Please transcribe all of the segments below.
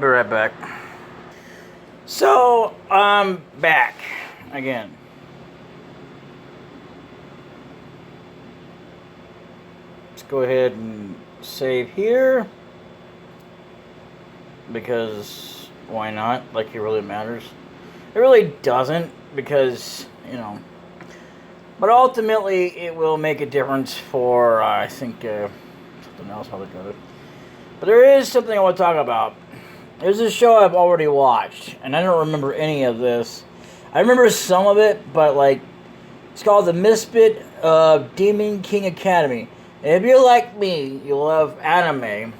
Be right back. So, I'm back again. Let's go ahead and save here. Because why not? Like it really matters. It really doesn't because, But ultimately, it will make a difference for, I think, something else I'll look at it. But there is something I want to talk about. There's a show I've already watched, and I don't remember any of this. I remember some of it, but, it's called The Misfit of Demon King Academy. And if you're like me, you love anime.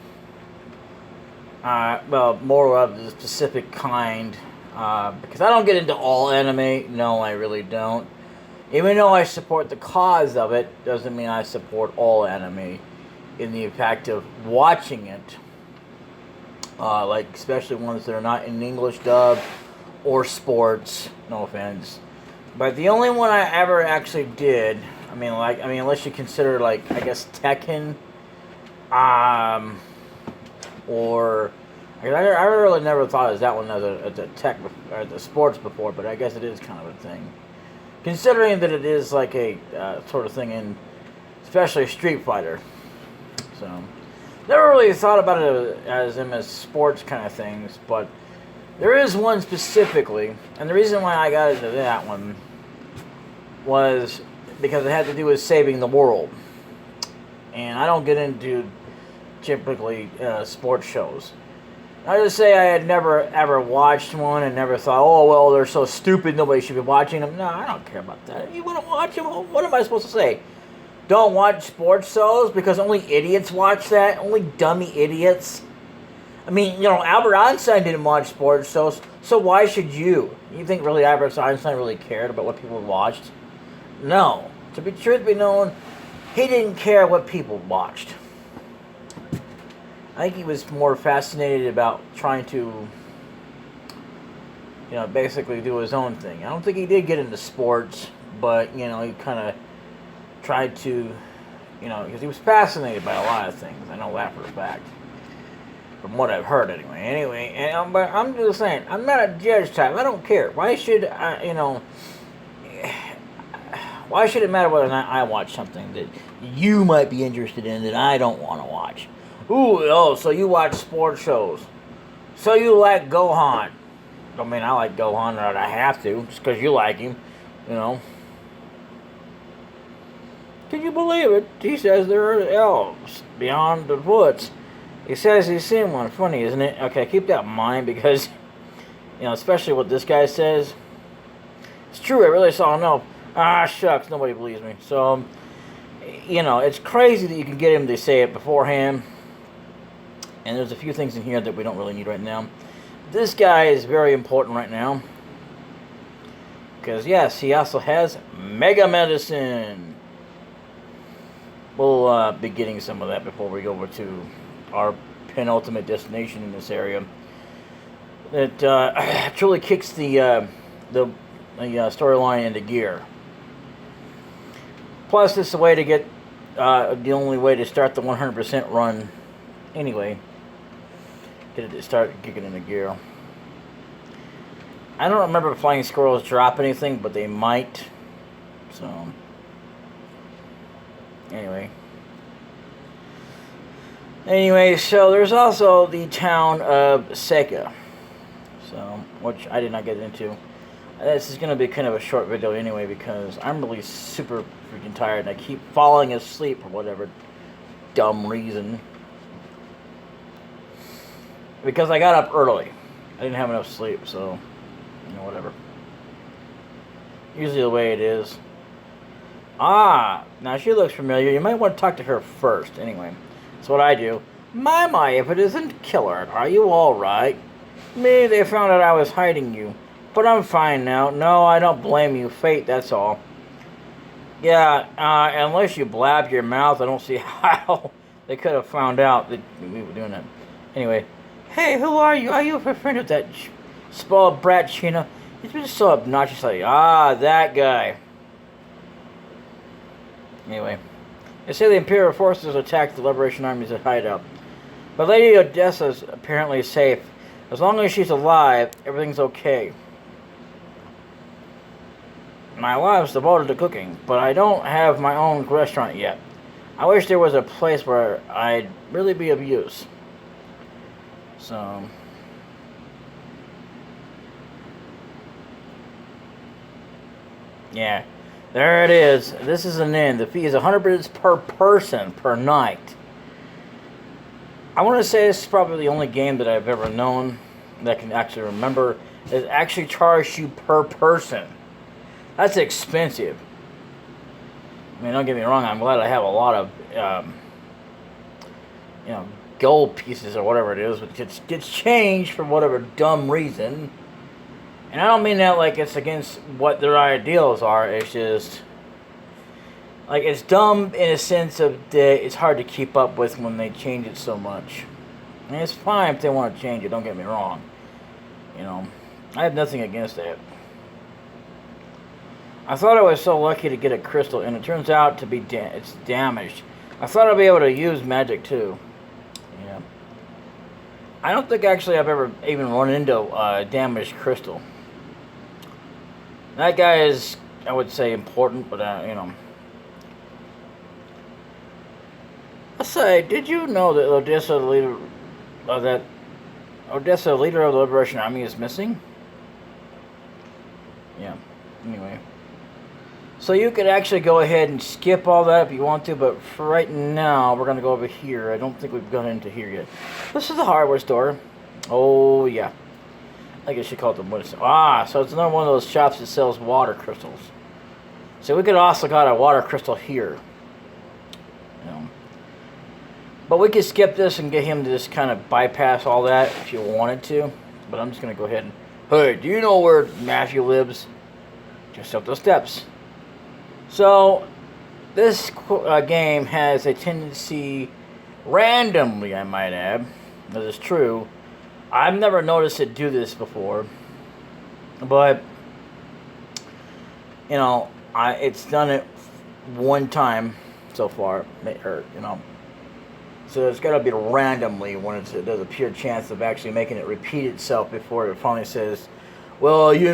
More of the specific kind. Because I don't get into all anime. No, I really don't. Even though I support the cause of it, doesn't mean I support all anime in the fact of watching it. Especially ones that are not in English dub or sports. No offense. But the only one I ever actually did, unless you consider, I guess, Tekken, or I really never thought of that one as a tech or the sports before, but I guess it is kind of a thing. Considering that it is like a sort of thing in, especially Street Fighter. So, never really thought about it as sports kind of things, but there is one specifically, and the reason why I got into that one was because it had to do with saving the world. And I don't get into typically sports shows. I just say I had never ever watched one and never thought, oh well, they're so stupid, nobody should be watching them. No, I don't care about that. You want to watch them? What am I supposed to say? Don't watch sports shows because only idiots watch that? Only dummy idiots? Albert Einstein didn't watch sports shows, so why should you? You think really Albert Einstein really cared about what people watched? No. To be truth be known, he didn't care what people watched. I think he was more fascinated about trying to, basically do his own thing. I don't think he did get into sports, but, he kind of tried to, because he was fascinated by a lot of things. I know that for a fact. From what I've heard, anyway. But I'm just saying, I'm not a judge type. I don't care. Why should why should it matter whether or not I watch something that you might be interested in that I don't want to watch? So you watch sports shows. So you like Gohan. I like Gohan, or I have to, just because you like him, Can you believe it? He says there are elves beyond the woods. He says he's seen one. Funny, isn't it? Okay, keep that in mind because, especially what this guy says. It's true, I really saw an elf. Shucks, nobody believes me. So, it's crazy that you can get him to say it beforehand. And there's a few things in here that we don't really need right now. This guy is very important right now. Because, yes, he also has Mega Medicine. We'll be getting some of that before we go over to our penultimate destination in this area. That truly kicks the storyline into gear. Plus, it's a way to get the only way to start the 100% run anyway. Get it to start kicking into gear. I don't remember if Flying Squirrels drop anything, but they might. So, Anyway, so there's also the Town of Seika. So, which I did not get into. This is going to be kind of a short video anyway because I'm really super freaking tired and I keep falling asleep for whatever dumb reason. Because I got up early. I didn't have enough sleep, so, whatever. Usually the way it is. Now she looks familiar. You might want to talk to her first. Anyway, that's what I do. My, if it isn't Killer, are you alright? Maybe they found out I was hiding you. But I'm fine now. No, I don't blame you. Fate, that's all. Yeah, unless you blabbed your mouth, I don't see how they could have found out that we were doing that. Anyway. Hey, who are you? Are you a friend of that spoiled brat, Sheena? He's been so obnoxious lately. That guy. Anyway. They say the Imperial forces attacked the Liberation Army's hideout. But Lady Odessa's apparently safe. As long as she's alive, everything's okay. My life's devoted to cooking, but I don't have my own restaurant yet. I wish there was a place where I'd really be of use. So... yeah. There it is. This is an inn. The fee is 100 bits per person per night. I want to say this is probably the only game that I've ever known that I can actually remember that actually charged you per person. That's expensive. I mean, don't get me wrong. I'm glad I have a lot of, gold pieces or whatever it is, which gets changed for whatever dumb reason. And I don't mean that like it's against what their ideals are. It's just like it's dumb in a sense of that it's hard to keep up with when they change it so much. And it's fine if they want to change it. Don't get me wrong. I have nothing against that. I thought I was so lucky to get a crystal, and it turns out to be it's damaged. I thought I'd be able to use magic too. Yeah. I don't think actually I've ever even run into a damaged crystal. That guy is, I would say, important, but Let's say, did you know that Odessa, leader of the Liberation Army, is missing? Yeah. Anyway. So you could actually go ahead and skip all that if you want to, but for right now, we're going to go over here. I don't think we've gone into here yet. This is the hardware store. Oh, yeah. I guess you call it the wood. So it's another one of those shops that sells water crystals. So we could also got a water crystal here. But we could skip this and get him to just kind of bypass all that if you wanted to. But I'm just going to go ahead and... Hey, do you know where Matthew lives? Just up those steps. So, this game has a tendency, randomly I might add, that is true. I've never noticed it do this before. But, it's done it one time so far. So it's got to be randomly when there's a pure chance of actually making it repeat itself before it finally says, well, he's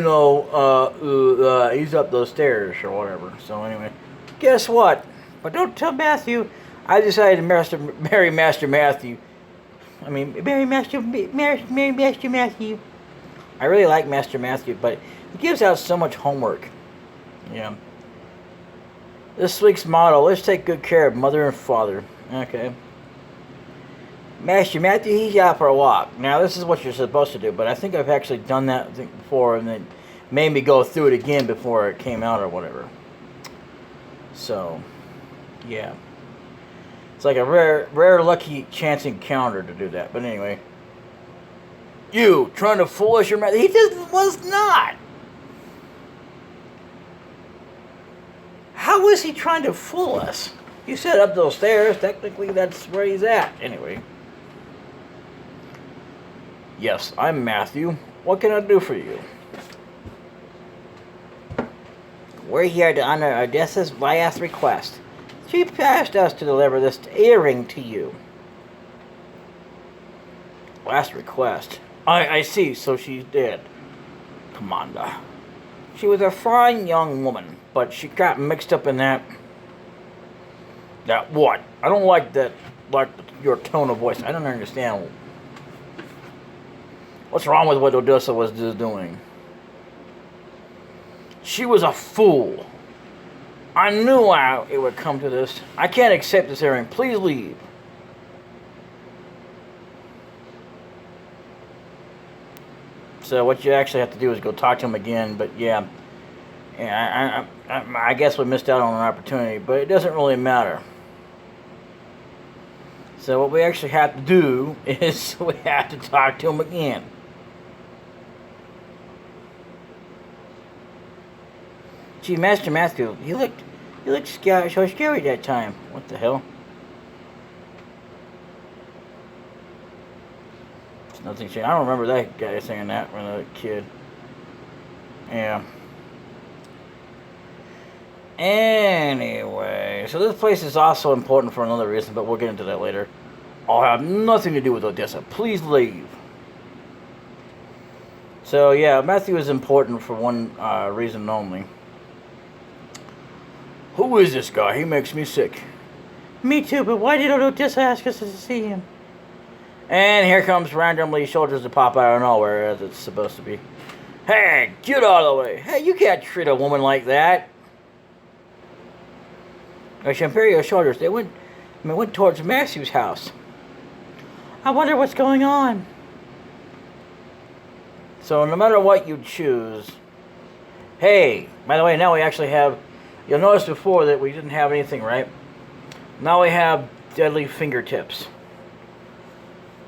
up those stairs or whatever. So anyway, guess what? But don't tell Matthew. I decided to marry Master Matthew. Marry Master Matthew. I really like Master Matthew, but he gives out so much homework. Yeah. This week's motto: let's take good care of mother and father. Okay. Master Matthew, he's out for a walk. Now, this is what you're supposed to do, but I think I've actually done that before, and it made me go through it again before it came out or whatever. So, yeah. It's like a rare lucky chance encounter to do that. But anyway. You, trying to fool us, your Matthew? He just was not. How was he trying to fool us? You said up those stairs. Technically, that's where he's at. Anyway. Yes, I'm Matthew. What can I do for you? We're here to honor Odessa's last request. She asked us to deliver this earring to you. Last request? I see, so she's dead. Commander. She was a fine young woman, but she got mixed up in that... That what? I don't like that, your tone of voice. I don't understand. What's wrong with what Odessa was just doing? She was a fool. I knew it would come to this. I can't accept this earring. Please leave. So what you actually have to do is go talk to him again. But yeah, I guess we missed out on an opportunity. But it doesn't really matter. So what we actually have to do is we have to talk to him again. Gee, Master Matthew, you looked so scary that time. What the hell? It's nothing. I don't remember that guy saying that when I was a kid. Yeah. Anyway, so this place is also important for another reason, but we'll get into that later. I'll have nothing to do with Odessa. Please leave. So yeah, Matthew is important for one reason only. Who is this guy? He makes me sick. Me too, but why did Odessa ask us to see him? And here comes randomly soldiers to pop out of nowhere, as it's supposed to be. Hey, get out of the way! Hey, you can't treat a woman like that. The Imperial soldiers, they went towards Matthew's house. I wonder what's going on. So no matter what you choose... Hey, by the way, now we actually have... You'll notice before that we didn't have anything, right? Now we have deadly fingertips.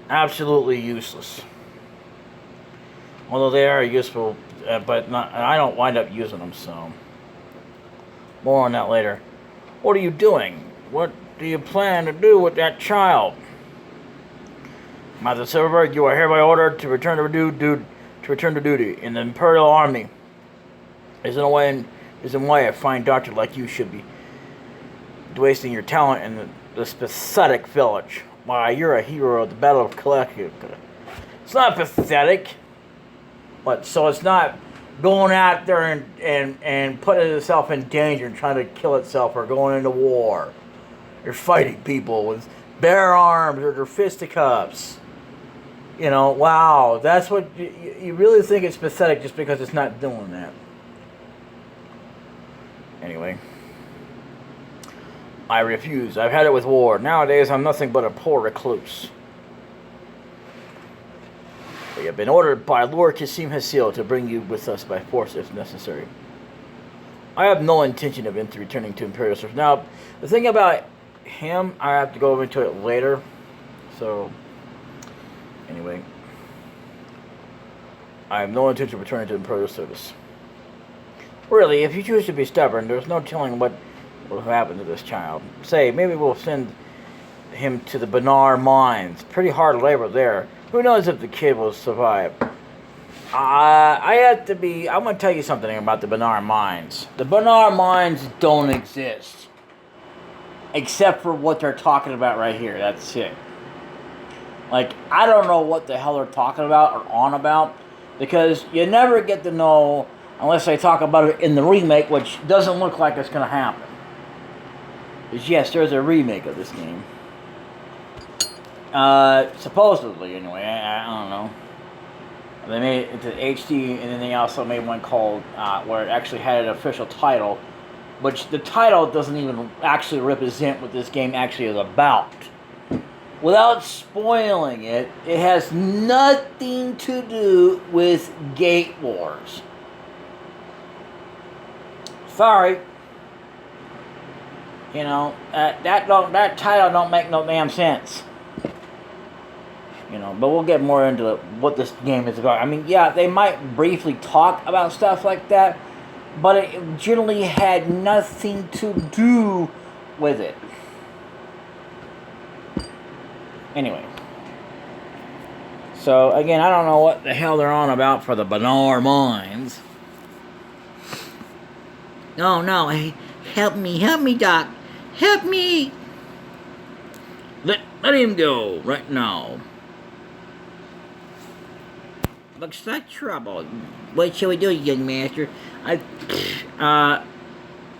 Absolutely useless. Although they are useful, but not, I don't wind up using them, so... More on that later. What are you doing? What do you plan to do with that child? Master Silverberg, you are hereby ordered to return to duty in the Imperial Army. Is in why a fine doctor like you should be wasting your talent in this pathetic village. Why, you're a hero of the Battle of Kaleka. It's not pathetic. What? So it's not going out there and putting itself in danger and trying to kill itself or going into war. You're fighting people with bare arms or their fisticuffs. You know, wow, that's what... You really think it's pathetic just because it's not doing that. Anyway. I refuse. I've had it with war. Nowadays, I'm nothing but a poor recluse. We have been ordered by Lord Kasim Hasil to bring you with us by force if necessary. I have no intention of returning to Imperial service. Now, the thing about him, I have to go into it later. So, anyway. I have no intention of returning to Imperial service. Really, if you choose to be stubborn, there's no telling what will happen to this child. Say, maybe we'll send him to the Benar mines. Pretty hard labor there. Who knows if the kid will survive? I'm going to tell you something about the Benar mines. The Benar mines don't exist. Except for what they're talking about right here. That's it. Like, I don't know what the hell they're talking about or on about. Because you never get to know unless they talk about it in the remake, which doesn't look like it's going to happen. Because yes, there's a remake of this game. Supposedly, anyway. I don't know. They made it to HD, and then they also made one called, where it actually had an official title, which the title doesn't even actually represent what this game actually is about. Without spoiling it, it has nothing to do with Gate Wars. Sorry. You know, that title don't make no damn sense. You know, but we'll get more into what this game is about. I mean, yeah, they might briefly talk about stuff like that, but it generally had nothing to do with it. Anyway. So, again, I don't know what the hell they're on about for the Benar mines. Oh, no. Hey, help me, Doc. Help me. Let him go right now. Looks like trouble. What shall we do, young master?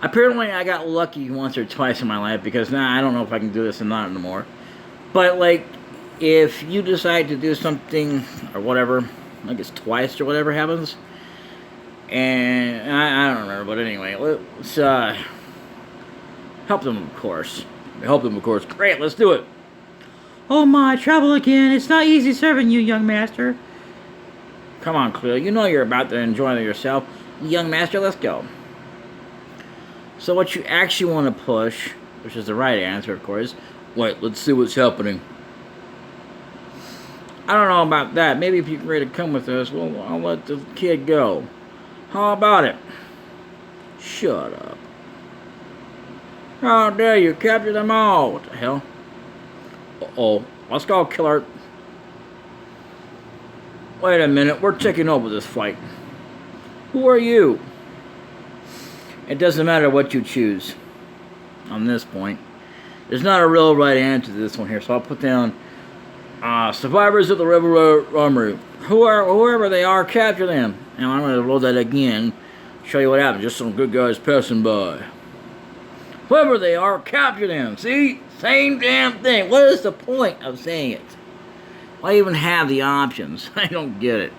Apparently I got lucky once or twice in my life because now I don't know if I can do this or not anymore. But, like, if you decide to do something or whatever, I guess twice or whatever happens, and I don't remember, but anyway, let's help them, of course. Help them, of course. Great, let's do it. Oh my, trouble again. It's not easy serving you, young master. Come on, Cleo. You know you're about to enjoy yourself. Young master, let's go. So what you actually want to push, which is the right answer, of course. Wait, let's see what's happening. I don't know about that. Maybe if you're ready to come with us, well, I'll let the kid go. How about it? Shut up. How dare you capture them all? What the hell? Uh-oh. Let's go, killer. Wait a minute. We're taking over this fight. Who are you? It doesn't matter what you choose on this point. There's not a real right answer to this one here, so I'll put down Survivors of the River Armory. Whoever they are, capture them. Now I'm going to load that again. Show you what happened. Just some good guys passing by. Whoever they are, capture them. See? Same damn thing. What is the point of saying it? Why even have the options? I don't get it.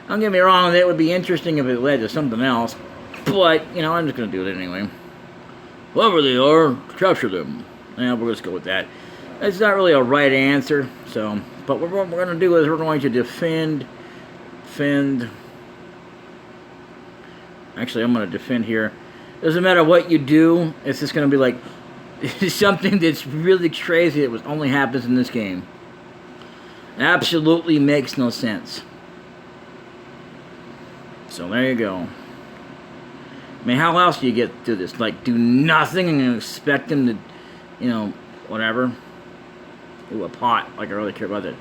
Don't get me wrong, that would be interesting if it led to something else. But, you know, I'm just going to do it anyway. Whoever they are, capture them. Yeah, we'll just go with that. It's not really a right answer, so... But what we're going to do is we're going to defend... Actually, I'm going to defend here. Doesn't matter what you do, it's just going to be like... something that's really crazy that only happens in this game. Absolutely makes no sense. So there you go. I mean, how else do you get through this? Like, do nothing and expect them to, you know, whatever. Ooh, a pot. Like, I really care about that.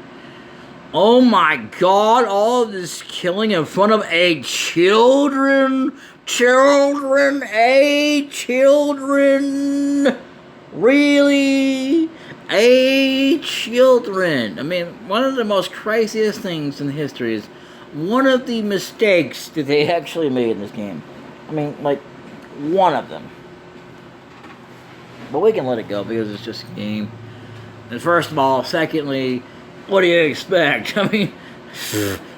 Oh my god, all of this killing in front of children. Really? Children. I mean, one of the most craziest things in history is one of the mistakes that they actually made in this game. I mean, like, one of them. But we can let it go because it's just a game. And first of all, secondly, what do you expect? I mean,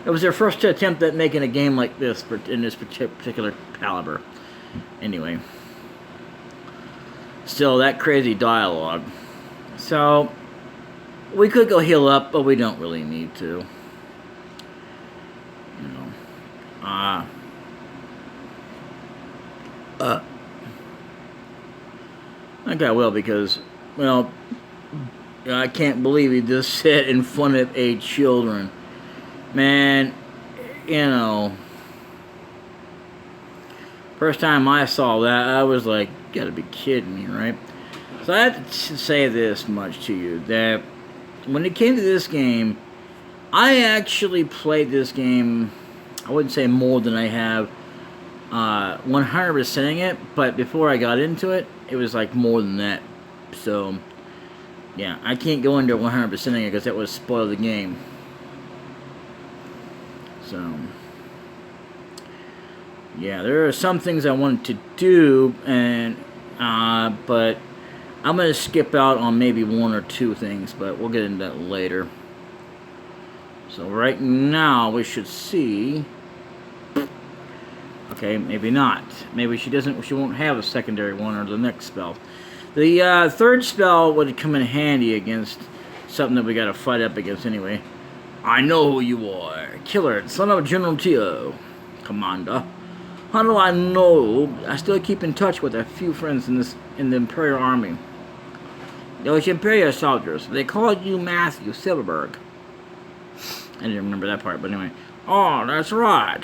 it was their first attempt at making a game like this in this particular caliber. Anyway. Still, that crazy dialogue. So, we could go heal up, but we don't really need to. You know. I think I will because, well, I can't believe he just said in front of children. Man, you know, first time I saw that, I was like, you gotta be kidding me, right? So I have to say this much to you, that when it came to this game, I actually played this game, I wouldn't say more than I have 100%ing it, but before I got into it, it was like more than that. So, yeah, I can't go into 100%ing it because that would spoil the game. So, yeah, there are some things I wanted to do, and but I'm going to skip out on maybe one or two things, but we'll get into that later. So right now we should see. Okay, maybe not. Maybe she won't have a secondary one or the next spell. The third spell would come in handy against something that we got to fight up against anyway. I know who you are. Killer, son of General Tio. Commander. How do I know? I still keep in touch with a few friends in the Imperial Army. Those Imperial soldiers. They called you Matthew Silverberg. I didn't remember that part, but anyway. Oh, that's right.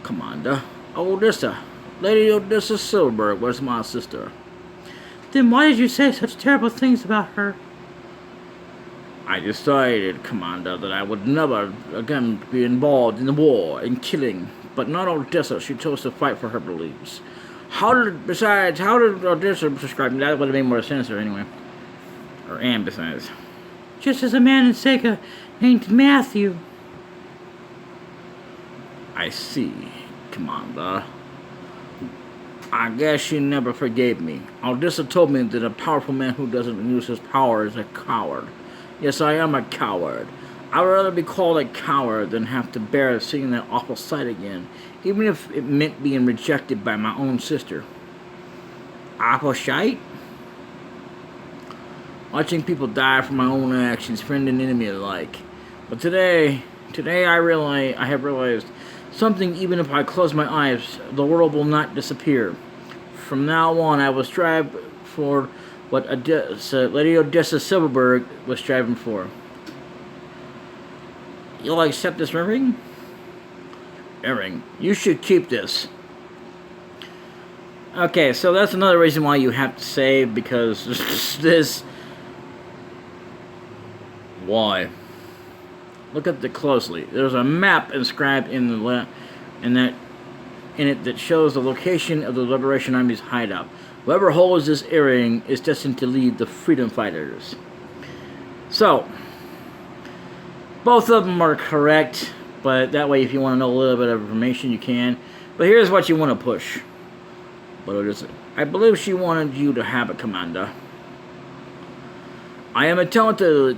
Commander. Odessa. Lady Odessa Silverberg was my sister. Then why did you say such terrible things about her? I decided, Commander, that I would never again be involved in the war and killing. But not Odessa. She chose to fight for her beliefs. Besides, how did Odessa describe me? That would have made more sense there anyway. And besides. Just as a man in Seika named Matthew. I see, Commander. I guess she never forgave me. Odessa told me that a powerful man who doesn't use his power is a coward. Yes, I am a coward. I would rather be called a coward than have to bear seeing that awful sight again, even if it meant being rejected by my own sister. Awful sight? Watching people die for my own actions, friend and enemy alike. But today I have realized something. Even if I close my eyes, the world will not disappear. From now on, I will strive for what Lady Odessa Silverberg was striving for. You'll accept this earring? Earring. You should keep this. Okay, so that's another reason why you have to save, because this... Why? Look at it closely. There's a map inscribed in it that shows the location of the Liberation Army's hideout. Whoever holds this earring is destined to lead the freedom fighters. So, Both of them are correct, but that way if you want to know a little bit of information, you can. But here's what you want to push. What is it? I believe she wanted you to have it, Commander. I am a talented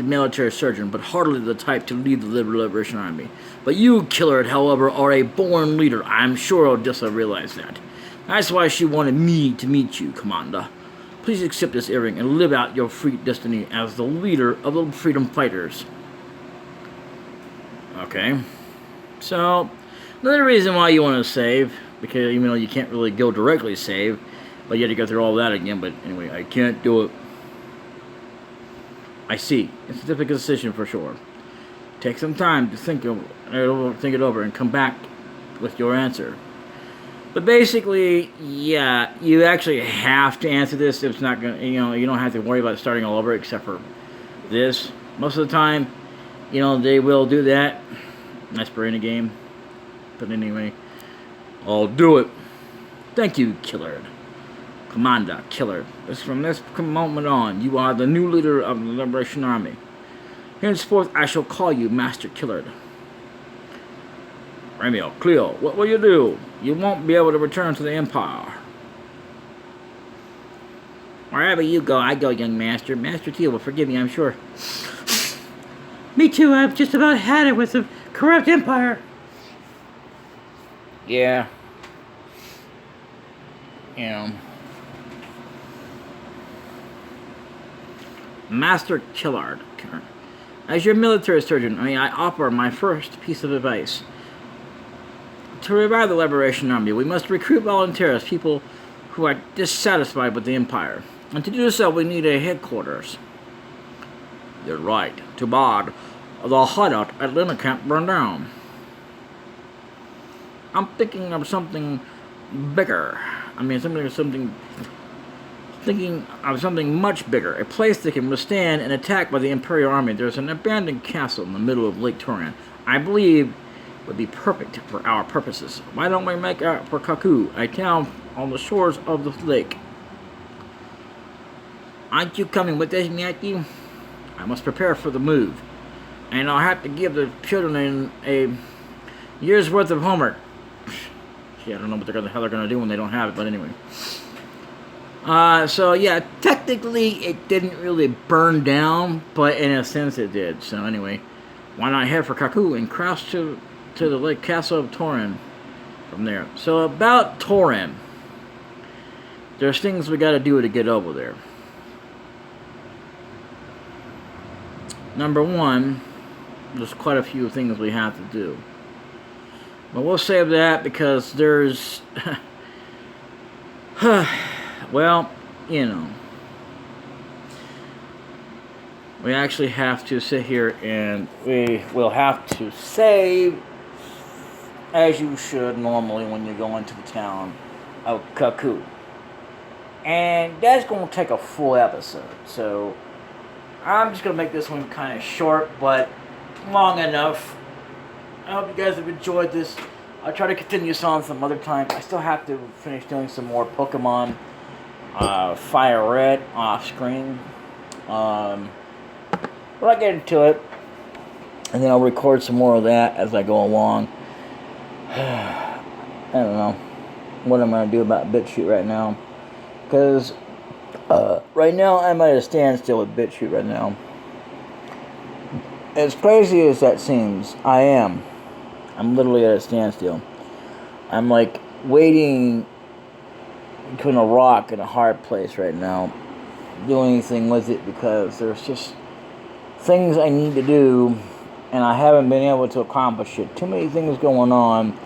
military surgeon, but hardly the type to lead the Liberation Army. But you, Killer, however, are a born leader. I'm sure Odessa realized that. That's why she wanted me to meet you, Commander. Please accept this earring and live out your free destiny as the leader of the freedom fighters. Okay. So, another reason why you want to save, because even though you can't really go directly save, but you have to go through all that again, but anyway, I can't do it. I see. It's a difficult decision for sure. Take some time to think it over and come back with your answer. But basically, yeah, you actually have to answer this. It's not gonna, you don't have to worry about starting all over except for this. Most of the time, they will do that. Nice brain a game. But anyway, I'll do it. Thank you, Killer. Commander, Killer. From this moment on, you are the new leader of the Liberation Army. Henceforth, I shall call you Master Killer. Romeo, Cleo, what will you do? You won't be able to return to the Empire. Wherever you go, I go, young master. Master Teal will forgive me, I'm sure. Me too, I've just about had it with the corrupt Empire. Yeah. Master Killard, as your military surgeon, I offer my first piece of advice. To revive the Liberation Army, we must recruit volunteers, people who are dissatisfied with the Empire. And to do so, we need a headquarters. You're right. Too bad. The hideout at Camp burned down. I'm thinking of something bigger. Thinking of something much bigger. A place that can withstand an attack by the Imperial Army. There's an abandoned castle in the middle of Lake Toran. I believe would be perfect for our purposes. Why don't we make out for Kaku, a town on the shores of the lake? Aren't you coming with us, Matthew? I must prepare for the move. And I'll have to give the children a year's worth of homework. I don't know what the hell they're going to do when they don't have it, but anyway. So yeah, technically it didn't really burn down, but in a sense it did. So anyway, why not head for Kaku and cross to the lake castle of Toran from there. So about Toran, there's things we got to do to get over there. Number one, there's quite a few things we have to do. But we'll save that because there's... well, we actually have to sit here and we will have to save as you should normally when you go into the town of Kaku. And that's going to take a full episode. So I'm just going to make this one kind of short, but long enough. I hope you guys have enjoyed this. I'll try to continue this on some other time. I still have to finish doing some more Pokemon Fire Red off screen. But I'll get into it. And then I'll record some more of that as I go along. I don't know what I'm going to do about BitChute right now. Because right now I'm at a standstill with BitChute right now. As crazy as that seems, I'm literally at a standstill. I'm like waiting between a rock and a hard place right now. Doing anything with it because there's just things I need to do and I haven't been able to accomplish it. Too many things going on.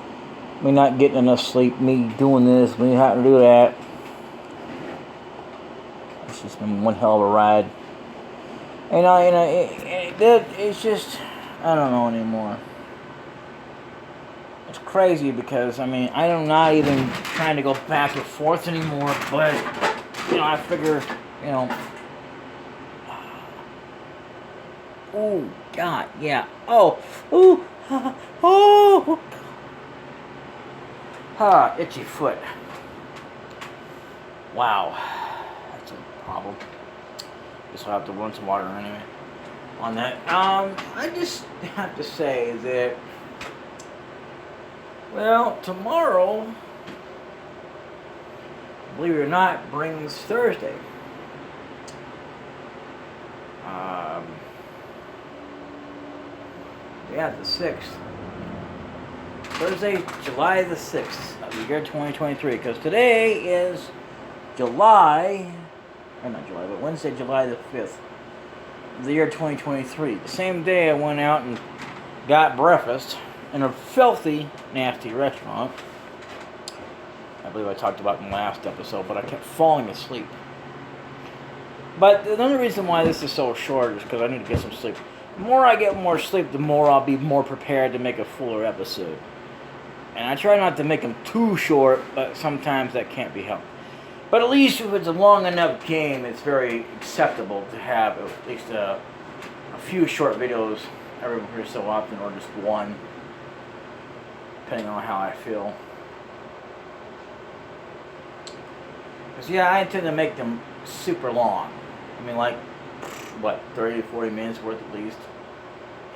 Me not getting enough sleep, me doing this, me having to do that. It's just been one hell of a ride. And it's just, I don't know anymore. It's crazy because, I'm not even trying to go back and forth anymore, but, I figure, oh, God, yeah, itchy foot. Wow, that's a problem. Guess I'll have to run some water anyway. on that. I just have to say that, well, tomorrow, believe it or not, brings Thursday. Yeah, the 6th. Thursday, July the 6th of the year 2023. Because today is July, or not July, but Wednesday, July the 5th of the year 2023. The same day I went out and got breakfast in a filthy, nasty restaurant. I believe I talked about in the last episode, but I kept falling asleep. But the only reason why this is so short is because I need to get some sleep. The more I get more sleep, the more I'll be more prepared to make a fuller episode. And I try not to make them too short, but sometimes that can't be helped. But at least if it's a long enough game, it's very acceptable to have at least a few short videos every so often, or just one, depending on how I feel. Because, yeah, I intend to make them super long. I mean, like, what, 30 to 40 minutes worth at least.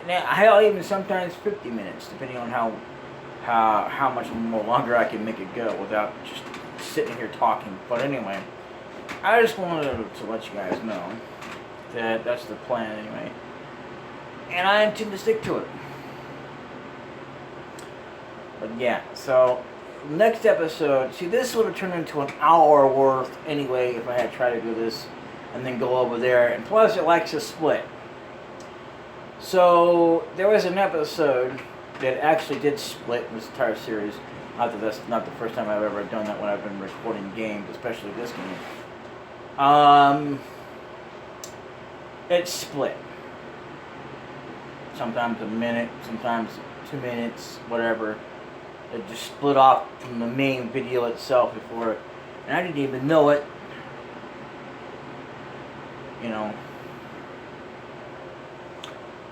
And hell, even sometimes 50 minutes, depending on how much more longer I can make it go without just sitting here talking. But anyway, I just wanted to let you guys know that that's the plan anyway. And I intend to stick to it. But yeah, so next episode, see, this would have turned into an hour worth anyway if I had tried to do this and then go over there. And plus, it likes to split. So there was an episode that actually did split in this entire series. Not that that's not the first time I've ever done that when I've been recording games, especially this game. It split. Sometimes a minute, sometimes 2 minutes, whatever. It just split off from the main video itself before, and I didn't even know it. You know,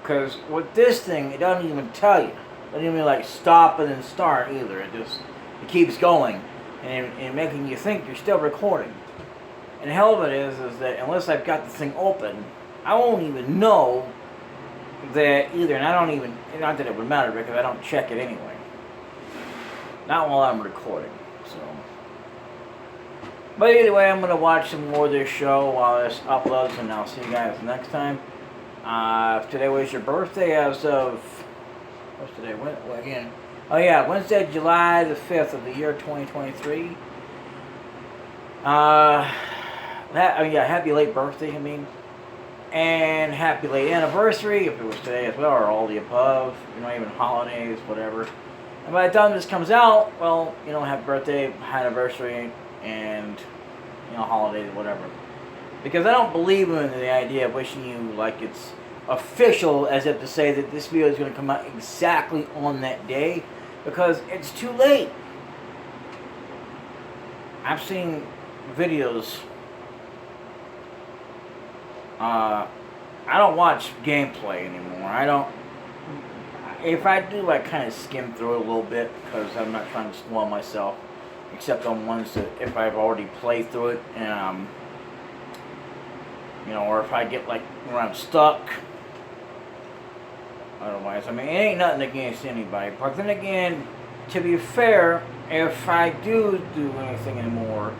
because with this thing, it doesn't even tell you. It doesn't even like stop and then start either. It it keeps going and making you think you're still recording. And the hell of it is that unless I've got the thing open, I won't even know that either. And I don't even, not that it would matter because I don't check it anyway. Not while I'm recording. So, but either way, I'm going to watch some more of this show while this uploads, and I'll see you guys next time. If today was your birthday, as of, what's today? What again? Oh yeah, Wednesday, July the 5th of the year 2023. Happy late birthday, I mean. And happy late anniversary, if it was today as well, or all the above. You know, even holidays, whatever. And by the time this comes out, well, you know, happy birthday, anniversary, and, you know, holidays, whatever. Because I don't believe in the idea of wishing you like it's official, as if to say that this video is going to come out exactly on that day, because it's too late. I've seen videos. I don't watch gameplay anymore. I don't. If I do, I kind of skim through it a little bit because I'm not trying to spoil myself, except on ones that if I've already played through it, and you know, or if I get like where I'm stuck. Otherwise, I mean, it ain't nothing against anybody. But then again, to be fair, if I do anything anymore,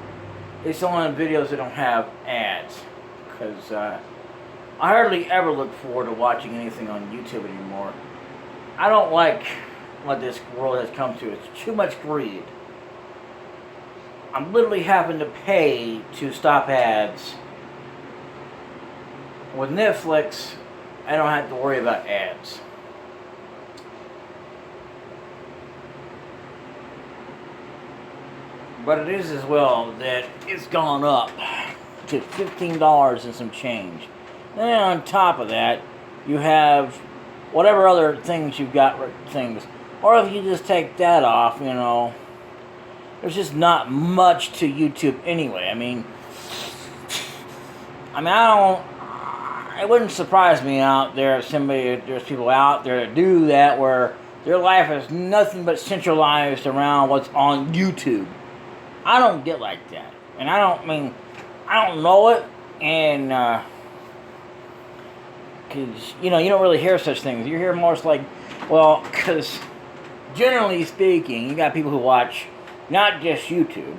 it's on videos that don't have ads. Because I hardly ever look forward to watching anything on YouTube anymore. I don't like what this world has come to. It's too much greed. I'm literally having to pay to stop ads. With Netflix, I don't have to worry about ads. But it is as well that it's gone up to $15 and some change. Then on top of that, you have whatever other things you've got, things. Or if you just take that off, you know, there's just not much to YouTube anyway. I mean, it wouldn't surprise me out there if there's people out there that do that where their life is nothing but centralized around what's on YouTube. I don't get like that. And I don't know it, and because, you know, you don't really hear such things. You hear more like, well, because generally speaking, you got people who watch not just YouTube,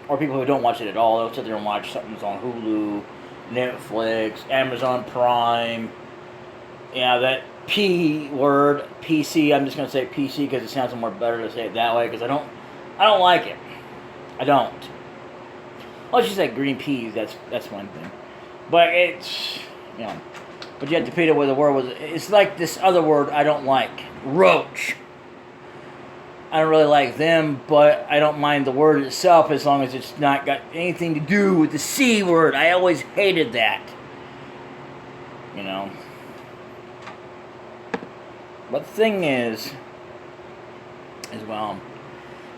or people who don't watch it at all. They'll sit there and watch something that's on Hulu, Netflix, Amazon Prime. Yeah, that P word, PC. I'm just gonna say PC because it sounds more better to say it that way. Because I don't like it. I don't. Unless you say green peas, that's one thing. But it's, you know, but you have to repeat it where the word was. It's like this other word I don't like, roach. I don't really like them, but I don't mind the word itself as long as it's not got anything to do with the C word. I always hated that. You know. But the thing is well,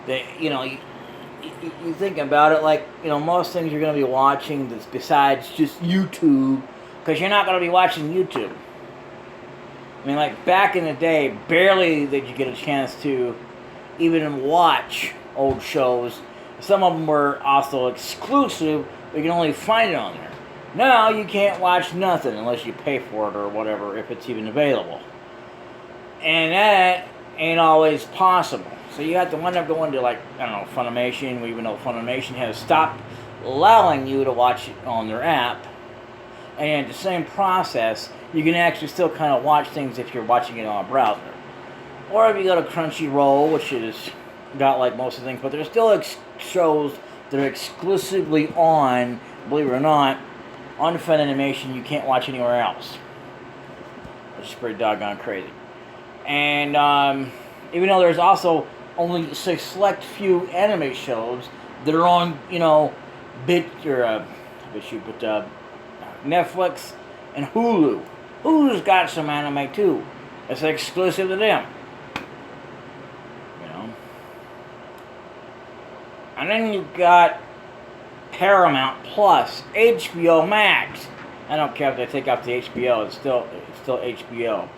that, you know, you think about it, like, you know, most things you're going to be watching that's besides just YouTube, because you're not going to be watching YouTube. I mean, like, back in the day, barely did you get a chance to even watch old shows. Some of them were also exclusive, but you can only find it on there. Now you can't watch nothing unless you pay for it or whatever, if it's even available. And that ain't always possible. So you have to wind up going to, like, I don't know, Funimation, even though Funimation has stopped allowing you to watch it on their app. And the same process, you can actually still kind of watch things if you're watching it on a browser. Or if you go to Crunchyroll, which is got like most of the things, but there's still shows that are exclusively on, believe it or not, on Funimation you can't watch anywhere else. Which is pretty doggone crazy. And even though there's also only a select few anime shows that are on, you know, Netflix and Hulu. Hulu's got some anime too. It's exclusive to them. You know. And then you've got Paramount Plus, HBO Max. I don't care if they take out the HBO, it's still HBO.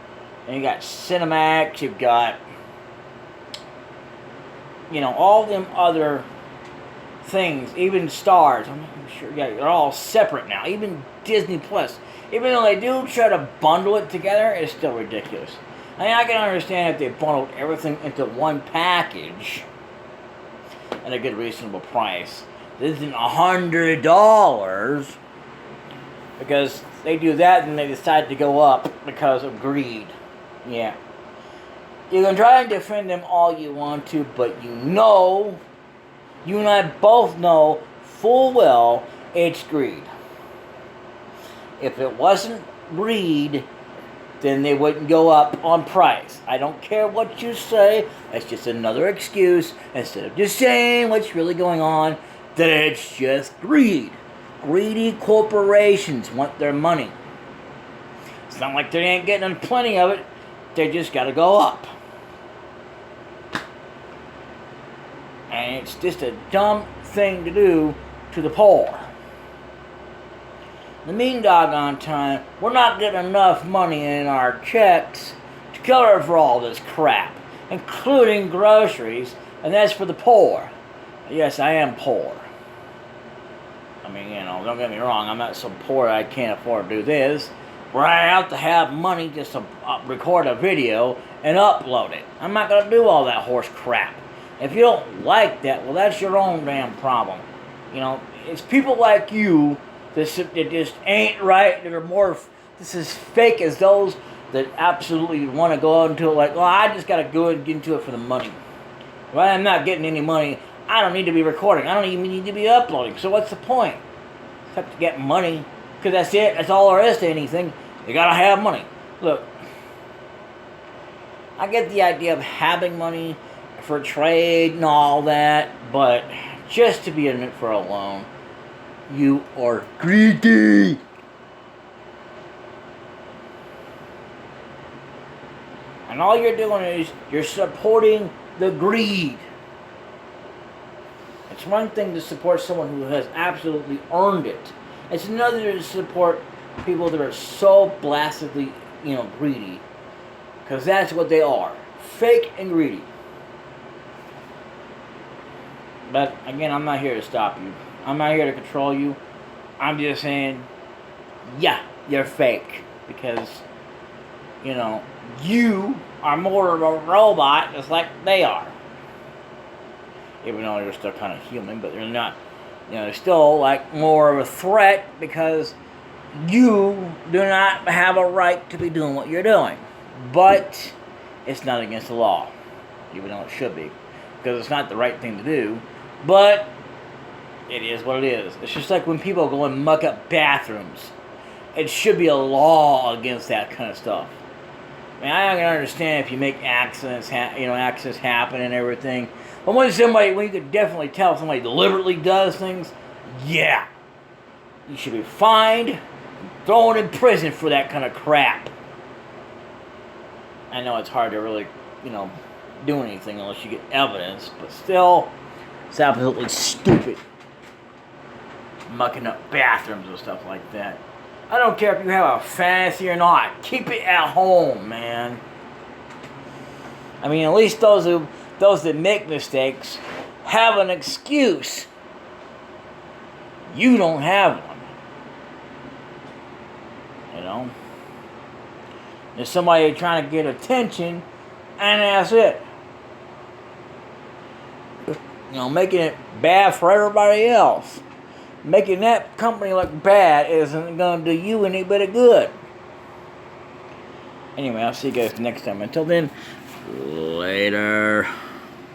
And you got Cinemax, you've got, you know, all them other things, even Stars. I'm not sure. Yeah, they're all separate now. Even Disney Plus, even though they do try to bundle it together, it's still ridiculous. I mean, I can understand if they bundled everything into one package at a good, reasonable price. This isn't $100 because they do that and they decide to go up because of greed. Yeah. You can try and defend them all you want to, but you know, you and I both know full well it's greed. If it wasn't greed, then they wouldn't go up on price. I don't care what you say. That's just another excuse instead of just saying what's really going on, that it's just greed. Greedy corporations want their money. It's not like they ain't getting plenty of it. They just got to go up. And it's just a dumb thing to do to the poor. In the mean doggone time, we're not getting enough money in our checks to cover for all this crap, including groceries, and that's for the poor. Yes, I am poor. I mean, you know, don't get me wrong, I'm not so poor I can't afford to do this, where I have to have money just to record a video and upload it. I'm not going to do all that horse crap. If you don't like that, well, that's your own damn problem. You know, it's people like you that just ain't right, that are more just as fake as those that absolutely want to go out into it like, well, I just got to go and get into it for the money. Well, I'm not getting any money. I don't need to be recording. I don't even need to be uploading. So what's the point? Except to get money. Because that's it. That's all there is to anything. You got to have money. Look, I get the idea of having money for trade and all that, but just to be in it for a loan, you are greedy. And all you're doing is you're supporting the greed. It's one thing to support someone who has absolutely earned it. It's another to support people that are so blastedly, you know, greedy. Because that's what they are. Fake and greedy. But again, I'm not here to stop you. I'm not here to control you. I'm just saying, yeah, you're fake. Because you know, you are more of a robot just like they are. Even though they're still kind of human, but they're not, you know, they're still like more of a threat because you do not have a right to be doing what you're doing. But it's not against the law, even though it should be, because it's not the right thing to do, but it is what it is. It's just like when people go and muck up bathrooms. It should be a law against that kind of stuff. I mean, I can understand if you make accidents, accidents happen and everything. But when you could definitely tell somebody deliberately does things, yeah, you should be fined, thrown in prison for that kind of crap. I know it's hard to really, do anything unless you get evidence, but still, it's absolutely stupid. Mucking up bathrooms and stuff like that. I don't care if you have a fantasy or not. Keep it at home, man. I mean, at least those that make mistakes have an excuse. You don't have one. You know? There's somebody trying to get attention, and that's it. Making it bad for everybody else. Making that company look bad isn't going to do you any bit of good. Anyway, I'll see you guys next time. Until then, later.